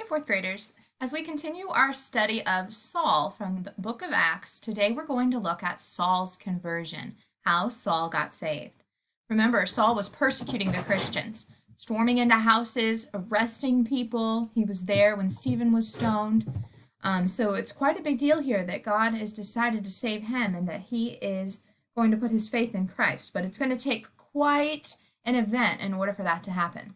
Hey, fourth graders. As we continue our study of Saul from the book of Acts, today we're going to look at Saul's conversion, how Saul got saved. Remember, Saul was persecuting the Christians, storming into houses, arresting people. He was there when Stephen was stoned. So it's quite a big deal here that God has decided to save him and that he is going to put his faith in Christ. But it's going to take quite an event in order for that to happen.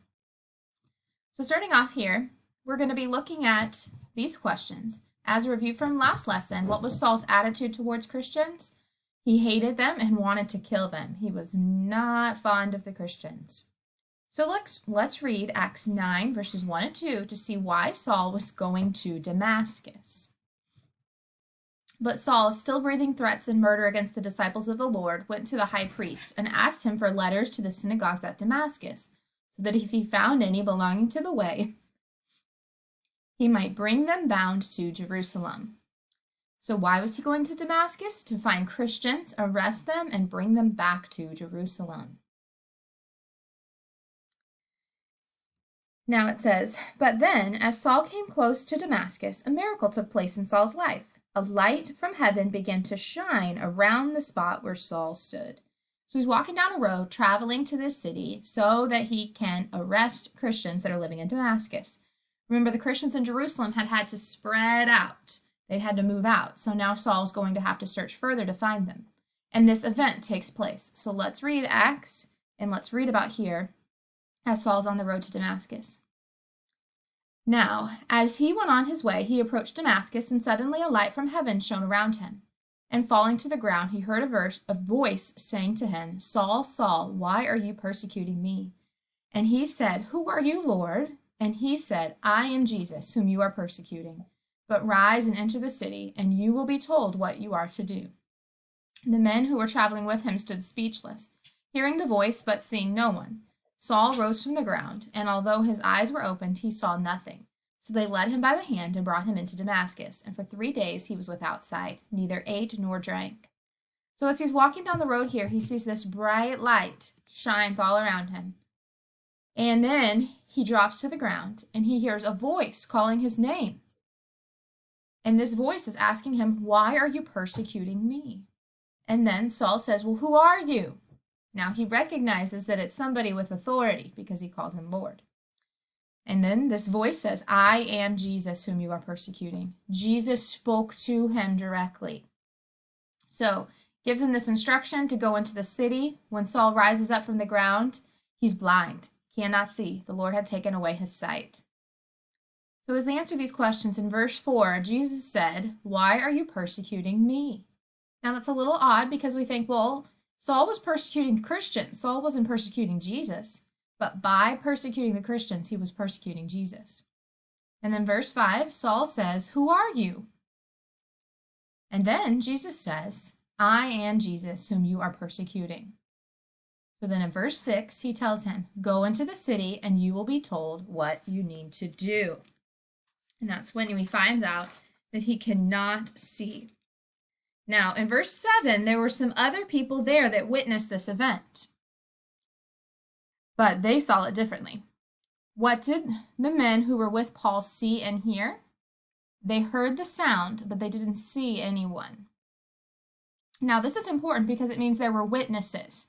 So starting off here, we're going to be looking at these questions. As a review from last lesson, what was Saul's attitude towards Christians? He hated them and wanted to kill them. He was not fond of the Christians. So let's read Acts 9, verses 1 and 2 to see why Saul was going to Damascus. But Saul, still breathing threats and murder against the disciples of the Lord, went to the high priest and asked him for letters to the synagogues at Damascus, so that if he found any belonging to the way, he might bring them bound to Jerusalem. So why was he going to Damascus? To find Christians, arrest them, and bring them back to Jerusalem. Now it says, "But then, as Saul came close to Damascus, a miracle took place in Saul's life. A light from heaven began to shine around the spot where Saul stood." So he's walking down a road, traveling to this city so that he can arrest Christians that are living in Damascus. Remember, the Christians in Jerusalem had to spread out. They had to move out. So now Saul's going to have to search further to find them. And this event takes place. So let's read Acts, and let's read about here as Saul's on the road to Damascus. "Now, as he went on his way, he approached Damascus, and suddenly a light from heaven shone around him. And falling to the ground, he heard a voice saying to him, 'Saul, Saul, why are you persecuting me?' And he said, 'Who are you, Lord?' And he said, 'I am Jesus, whom you are persecuting. But rise and enter the city, and you will be told what you are to do.' The men who were traveling with him stood speechless, hearing the voice, but seeing no one. Saul rose from the ground, and although his eyes were opened, he saw nothing. So they led him by the hand and brought him into Damascus, and for 3 days he was without sight, neither ate nor drank." So as he's walking down the road here, he sees this bright light shines all around him. And then he drops to the ground, and he hears a voice calling his name. And this voice is asking him, "Why are you persecuting me?" And then Saul says, "Well, who are you?" Now he recognizes that it's somebody with authority because he calls him Lord. And then this voice says, "I am Jesus whom you are persecuting." Jesus spoke to him directly. So gives him this instruction to go into the city. When Saul rises up from the ground, he's blind, cannot see. The Lord had taken away his sight. So as they answer these questions in verse 4, Jesus said, "Why are you persecuting me?" Now that's a little odd because we think, well, Saul was persecuting the Christians. Saul wasn't persecuting Jesus. But by persecuting the Christians, he was persecuting Jesus. And then verse 5, Saul says, "Who are you?" And then Jesus says, "I am Jesus whom you are persecuting." So then in verse 6, he tells him, "Go into the city and you will be told what you need to do." And that's when he finds out that he cannot see. Now, in verse 7, there were some other people there that witnessed this event, but they saw it differently. What did the men who were with Paul see and hear? They heard the sound, but they didn't see anyone. Now, this is important because it means there were witnesses.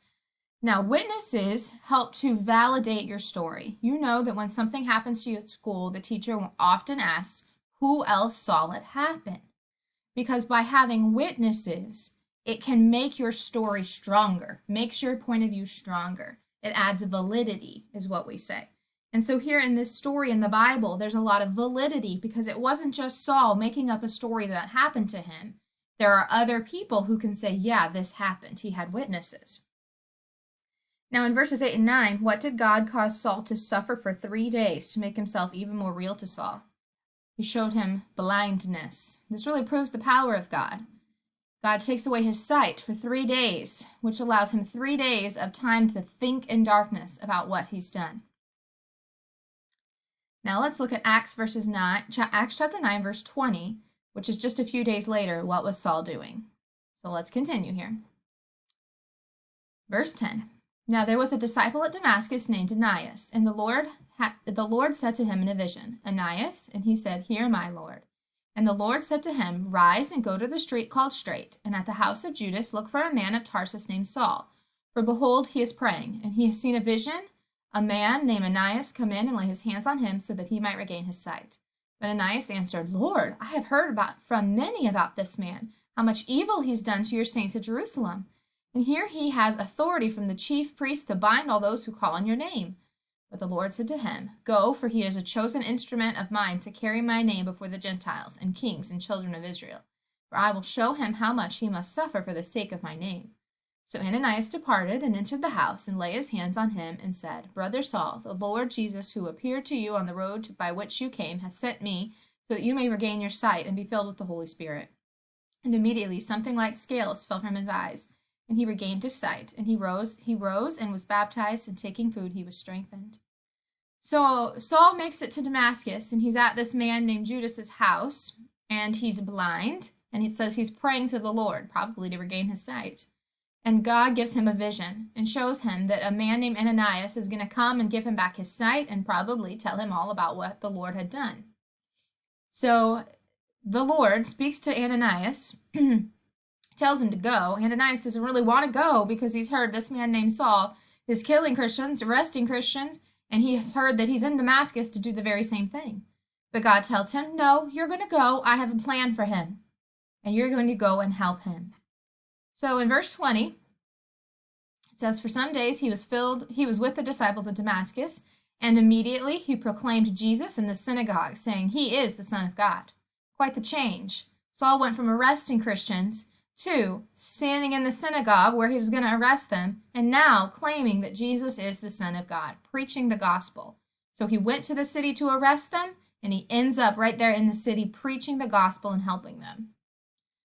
Now, witnesses help to validate your story. You know that when something happens to you at school, the teacher often asks, who else saw it happen? Because by having witnesses, it can make your story stronger, makes your point of view stronger. It adds validity, is what we say. And so here in this story in the Bible, there's a lot of validity because it wasn't just Saul making up a story that happened to him. There are other people who can say, yeah, this happened. He had witnesses. Now in verses 8 and 9, what did God cause Saul to suffer for 3 days to make himself even more real to Saul? He showed him blindness. This really proves the power of God. God takes away his sight for 3 days, which allows him 3 days of time to think in darkness about what he's done. Now let's look at Acts chapter 9, verse 20, which is just a few days later. What was Saul doing? So let's continue here. Verse 10. Now there was a disciple at Damascus named Ananias, and the Lord said to him in a vision, Ananias, and he said, Here am I, Lord. And the Lord said to him, Rise and go to the street called Straight, and at the house of Judas look for a man of Tarsus named Saul. For behold, he is praying, and he has seen a vision, a man named Ananias come in and lay his hands on him so that he might regain his sight. But Ananias answered, Lord, I have heard from many about this man, how much evil he's done to your saints at Jerusalem. And here he has authority from the chief priest to bind all those who call on your name. But the Lord said to him, Go, for he is a chosen instrument of mine to carry my name before the Gentiles and kings and children of Israel. For I will show him how much he must suffer for the sake of my name. So Ananias departed and entered the house and laid his hands on him and said, Brother Saul, the Lord Jesus, who appeared to you on the road by which you came, has sent me so that you may regain your sight and be filled with the Holy Spirit. And immediately something like scales fell from his eyes, and he regained his sight, and he rose and was baptized, and taking food he was strengthened. So Saul makes it to Damascus, and he's at this man named Judas's house, and he's blind, and it says he's praying to the Lord, probably to regain his sight. And God gives him a vision and shows him that a man named Ananias is going to come and give him back his sight and probably tell him all about what the Lord had done. So the Lord speaks to Ananias, tells him to go. Ananias doesn't really want to go because he's heard this man named Saul is killing Christians, arresting Christians, and he has heard that he's in Damascus to do the very same thing. But God tells him, no, you're going to go. I have a plan for him, and you're going to go and help him. So in verse 20, it says, For some days he was with the disciples of Damascus, and immediately he proclaimed Jesus in the synagogue, saying, He is the Son of God. Quite the change. Saul went from arresting Christians to standing in the synagogue where he was going to arrest them, and now claiming that Jesus is the Son of God, preaching the gospel. So he went to the city to arrest them, and he ends up right there in the city preaching the gospel and helping them.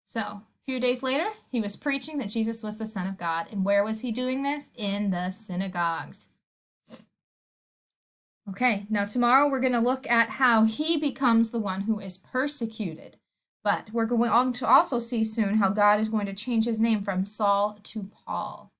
So a few days later, he was preaching that Jesus was the Son of God. And where was he doing this? In the synagogues. Okay, now tomorrow we're going to look at how he becomes the one who is persecuted. But we're going to also see soon how God is going to change his name from Saul to Paul.